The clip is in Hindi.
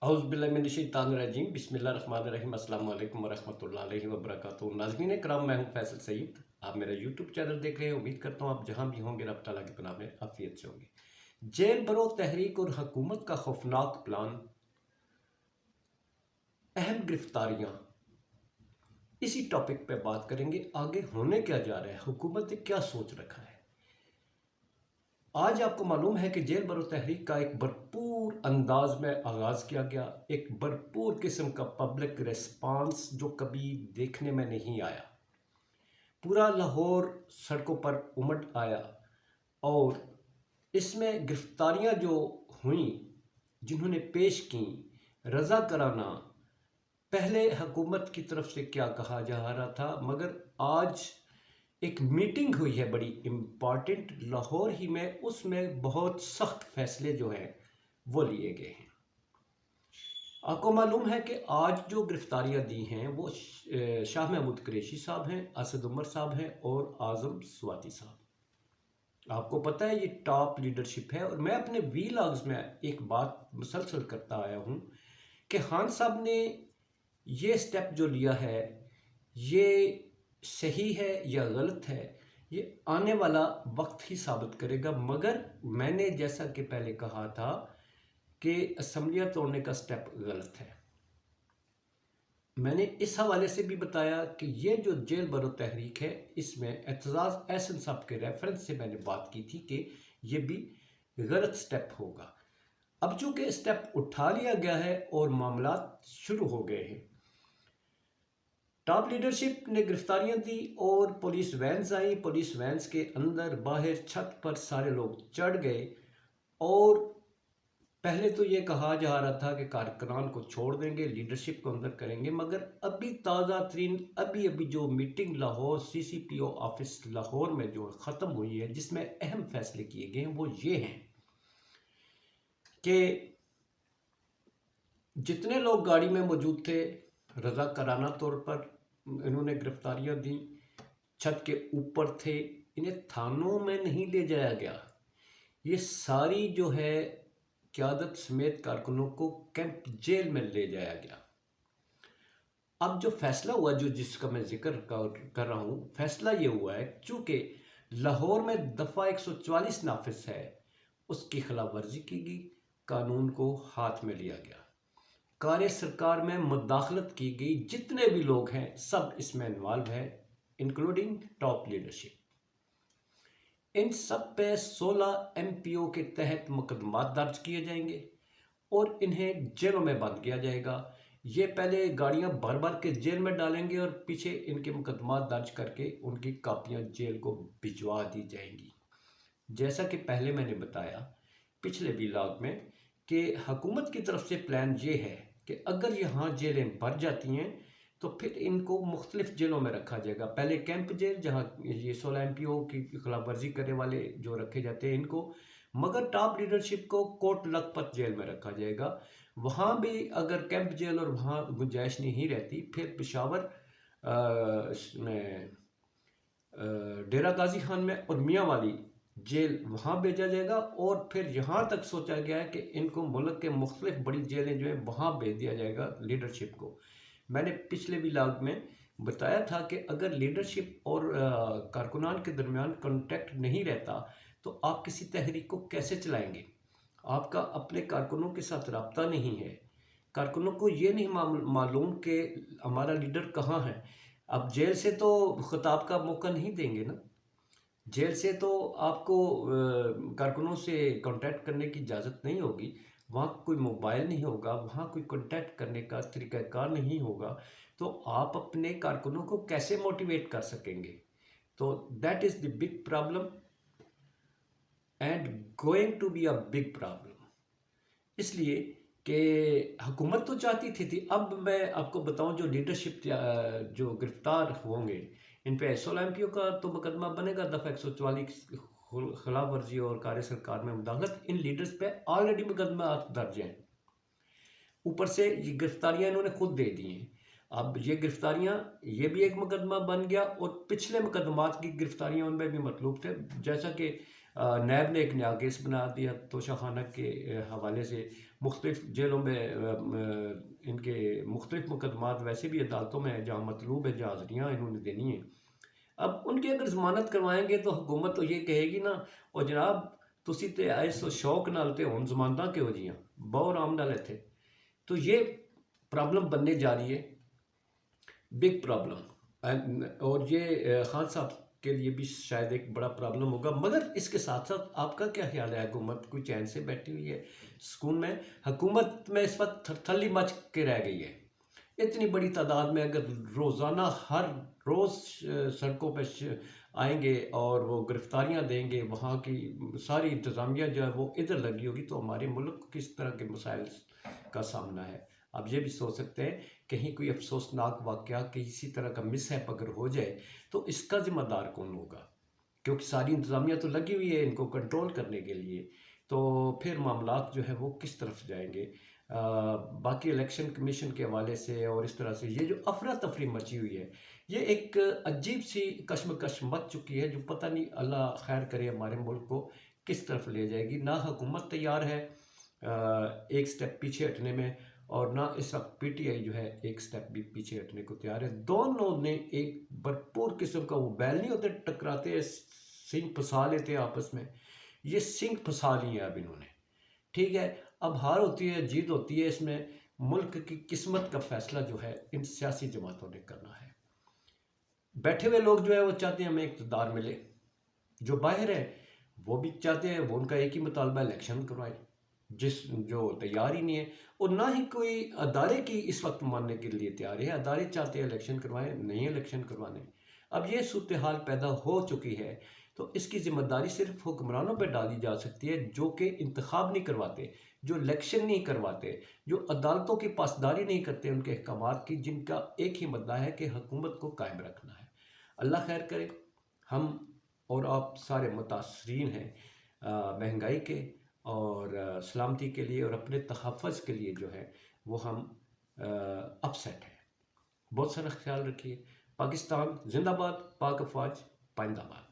औज़ुबिल्लाहिमिनश्शैतानिर्रजीम बिस्मिल्लाहिर्रहमानिर्रहीम अस्सलाम वालेकुम वरहमतुल्लाहि वबरकातुहू। नाज़रीन कराम, मैं हूँ फैसल सईद। आप मेरा यूट्यूब चैनल देख रहे हैं। उम्मीद करता हूँ आप जहाँ भी होंगे रब ताला की पनाह में आफियत से होंगे। जेल भरो तहरीक और हुकूमत का खौफनाक प्लान, अहम गिरफ्तारियाँ, इसी टॉपिक पे बात करेंगे। आगे होने क्या जा रहा है, हुकूमत ने क्या सोच रखा है। आज आपको मालूम है कि जेल भरो तहरीक का एक भरपूर अंदाज में आगाज़ किया गया, एक भरपूर किस्म का पब्लिक रिस्पांस जो कभी देखने में नहीं आया। पूरा लाहौर सड़कों पर उमड़ आया और इसमें गिरफ्तारियां जो हुई, जिन्होंने पेश की, रज़ा कराना, पहले हुकूमत की तरफ से क्या कहा जा रहा था, मगर आज एक मीटिंग हुई है बड़ी इम्पॉर्टेंट लाहौर ही में, उसमें बहुत सख्त फैसले जो हैं वो लिए गए हैं। आपको मालूम है कि आज जो गिरफ्तारियां दी हैं वो शाह महमूद कुरैशी साहब हैं, असद उमर साहब हैं और आज़म स्वाति साहब। आपको पता है ये टॉप लीडरशिप है। और मैं अपने वीलॉग्स में एक बात मुसलसल करता आया हूँ कि खान साहब ने ये स्टेप जो लिया है ये सही है या गलत है, ये आने वाला वक्त ही साबित करेगा। मगर मैंने जैसा कि पहले कहा था कि असम्बलियाँ तोड़ने का स्टेप गलत है। मैंने इस हवाले से भी बताया कि ये जो जेल भरो तहरीक है, इसमें एतजाज़ एहसन साहब के रेफरेंस से मैंने बात की थी कि ये भी गलत स्टेप होगा। अब चूंकि स्टेप उठा लिया गया है और मामला शुरू हो गए हैं, टॉप लीडरशिप ने गिरफ्तारियां दी और पुलिस वैन्स आई। पुलिस वैन्स के अंदर बाहर छत पर सारे लोग चढ़ गए और पहले तो ये कहा जा रहा था कि कारकुनान को छोड़ देंगे, लीडरशिप को अंदर करेंगे। मगर अभी ताज़ा तरीन अभी जो meeting Lahore CCPO office Lahore में जो ख़त्म हुई है, जिसमें अहम फैसले किए गए हैं, वो ये हैं कि जितने लोग गाड़ी में मौजूद थे, रज़ा कराना तौर पर इन्होंने गिरफ्तारियां दी, छत के ऊपर थे, इन्हें थानों में नहीं ले जाया गया। ये सारी जो है क़यादत समेत कारकुनों को कैंप जेल में ले जाया गया। अब जो फैसला हुआ, जो जिसका मैं जिक्र कर रहा हूँ, फैसला ये हुआ है चूँकि लाहौर में दफ़ा 144 नाफिज है, उसकी खिलाफ वर्जी की गई, कानून को हाथ में लिया गया, कार्य सरकार में मुदाखलत की गई। जितने भी लोग हैं सब इसमें इन्वॉल्व है, इंक्लूडिंग टॉप लीडरशिप। इन सब पे 16 MPO के तहत मुकदमा दर्ज किए जाएंगे और इन्हें जेलों में बंद किया जाएगा। ये पहले गाड़ियां भर भर के जेल में डालेंगे और पीछे इनके मुकदमा दर्ज करके उनकी कापियां जेल को भिजवा दी जाएंगी। जैसा कि पहले मैंने बताया पिछले व्लॉग में कि हुकूमत की तरफ से प्लान ये है कि अगर यहाँ जेलें भर जाती हैं तो फिर इनको मुख्तलिफ जेलों में रखा जाएगा। पहले कैंप जेल, जहाँ ये 16 MPO की खिलाफ वर्जी करने वाले जो रखे जाते हैं इनको, मगर टॉप लीडरशिप को कोट लखपत जेल में रखा जाएगा। वहाँ भी अगर कैंप जेल और वहाँ गुंजाइश नहीं रहती, फिर पेशावर डेरा गाजी खान में और मियाँ वाली जेल वहाँ भेजा जाएगा। और फिर यहाँ तक सोचा गया है कि इनको मुल्क के मुख्तलिफ बड़ी जेलें जो है वहाँ भेज दिया जाएगा लीडरशिप को। मैंने पिछले व्लॉग में बताया था कि अगर लीडरशिप और कारकुनान के दरमियान कांटेक्ट नहीं रहता तो आप किसी तहरीक को कैसे चलाएंगे। आपका अपने कारकुनों के साथ रब्ता नहीं है, कारकुनों को ये नहीं मालूम कि हमारा लीडर कहाँ है। अब जेल से तो खिताब का मौका नहीं देंगे ना, जेल से तो आपको कारकुनों से कांटेक्ट करने की इजाज़त नहीं होगी, वहाँ कोई मोबाइल नहीं होगा, वहाँ कोई कांटेक्ट करने का तरीक़ाकार नहीं होगा, तो आप अपने कारकुनों को कैसे मोटिवेट कर सकेंगे। तो that is the big problem and going to be a big problem. इसलिए कि हुकूमत तो चाहती थी। अब मैं आपको बताऊं, जो लीडरशिप जो गिरफ्तार होंगे, इन पे 16 MPO का तो मुकदमा बनेगा, दफ़ा 144 खिलाफ वर्जी और कार्य सरकार में मुदाखलत, इन लीडर्स पे ऑलरेडी मुकदमा दर्ज हैं। ऊपर से ये गिरफ्तारियां इन्होंने खुद दे दी हैं। अब ये गिरफ्तारियां, ये भी एक मुकदमा बन गया और पिछले मुकदमात की गिरफ्तारियां उनमें भी मतलूब थे। जैसा कि नैब ने एक नया केस बना दिया तोशा खाना के हवाले से, मुख्तलिफ जेलों में इनके मुख्तलिफ मुकदमात वैसे भी अदालतों में जहाँ मतलूब है, जहाँ हाज़िरियाँ इन्होंने देनी है। अब उनकी अगर ज़मानत करवाएंगे तो हुकूमत तो ये कहेगी ना, और जनाब तुसी ते आए सो शौक नाल ते हुण ज़मानतां क्यों जियां, बहुत आराम नाल इत्थे। तो ये प्रॉब्लम बनने जा रही है, बिग प्रॉब्लम। और ये खान साहब के लिए भी शायद एक बड़ा प्रॉब्लम होगा। मगर इसके साथ साथ आपका क्या ख्याल है? हुकूमत कोई चैन से बैठी हुई है सुकून में? हुकूमत में इस वक्त थरथली मच के रह गई है। इतनी बड़ी तादाद में अगर रोज़ाना हर रोज़ सड़कों पर आएंगे और वो गिरफ्तारियां देंगे, वहाँ की सारी इंतज़ामिया जो है वो इधर लगी होगी, तो हमारे मुल्क को किस तरह के मसाइल का सामना है? आप ये भी सोच सकते हैं, कहीं कोई अफसोसनाक वाक़या किसी तरह का मिसहैप अगर हो जाए तो इसका ज़िम्मेदार कौन होगा? क्योंकि सारी इंतज़ामिया तो लगी हुई है इनको कंट्रोल करने के लिए, तो फिर मामलात जो है वो किस तरफ जाएंगे? बाकी इलेक्शन कमीशन के हवाले से और इस तरह से ये जो अफरा तफरी मची हुई है, ये एक अजीब सी कश्मकश मच चुकी है, जो पता नहीं, अल्लाह खैर करे, हमारे मुल्क को किस तरफ ले जाएगी। ना हुकूमत तैयार है एक स्टेप पीछे हटने में, और ना इस वक्त पीटीआई जो है एक स्टेप भी पीछे हटने को तैयार है। दोनों ने एक भरपूर किस्म का, वो बैल नहीं होते टकराते सिंग फंसा लेते आपस में, ये सिंग फंसा लिए अब इन्होंने। ठीक है, अब हार होती है जीत होती है, इसमें मुल्क की किस्मत का फैसला जो है इन सियासी जमातों ने करना है। बैठे हुए लोग जो है वो चाहते हैं हमें इक़्तिदार मिले, जो बाहर है वो भी चाहते हैं, वो उनका एक ही मुतालबा इलेक्शन करवाए, जो तैयार ही नहीं है। और ना ही कोई अदारे की इस वक्त मानने के लिए तैयार है। अदारे चाहते हैं इलेक्शन करवाएं, नहीं इलेक्शन करवाने। अब ये सूरत हाल पैदा हो चुकी है, तो इसकी ज़िम्मेदारी सिर्फ हुक्मरानों पर डाली जा सकती है, जो कि इंतखाब नहीं करवाते, जो इलेक्शन नहीं करवाते, जो अदालतों की पासदारी नहीं करते उनके अहकामात की, जिनका एक ही मुद्दा है कि हुकूमत को कायम रखना है। अल्लाह खैर करे। हम और आप सारे मुतासरीन हैं महंगाई के और सलामती के लिए और अपने तहफ़्फ़ुज़ के लिए जो है वो हम अपसेट हैं। बहुत सारा ख्याल रखिए। पाकिस्तान जिंदाबाद, पाक अफवाज पाइंदाबाद।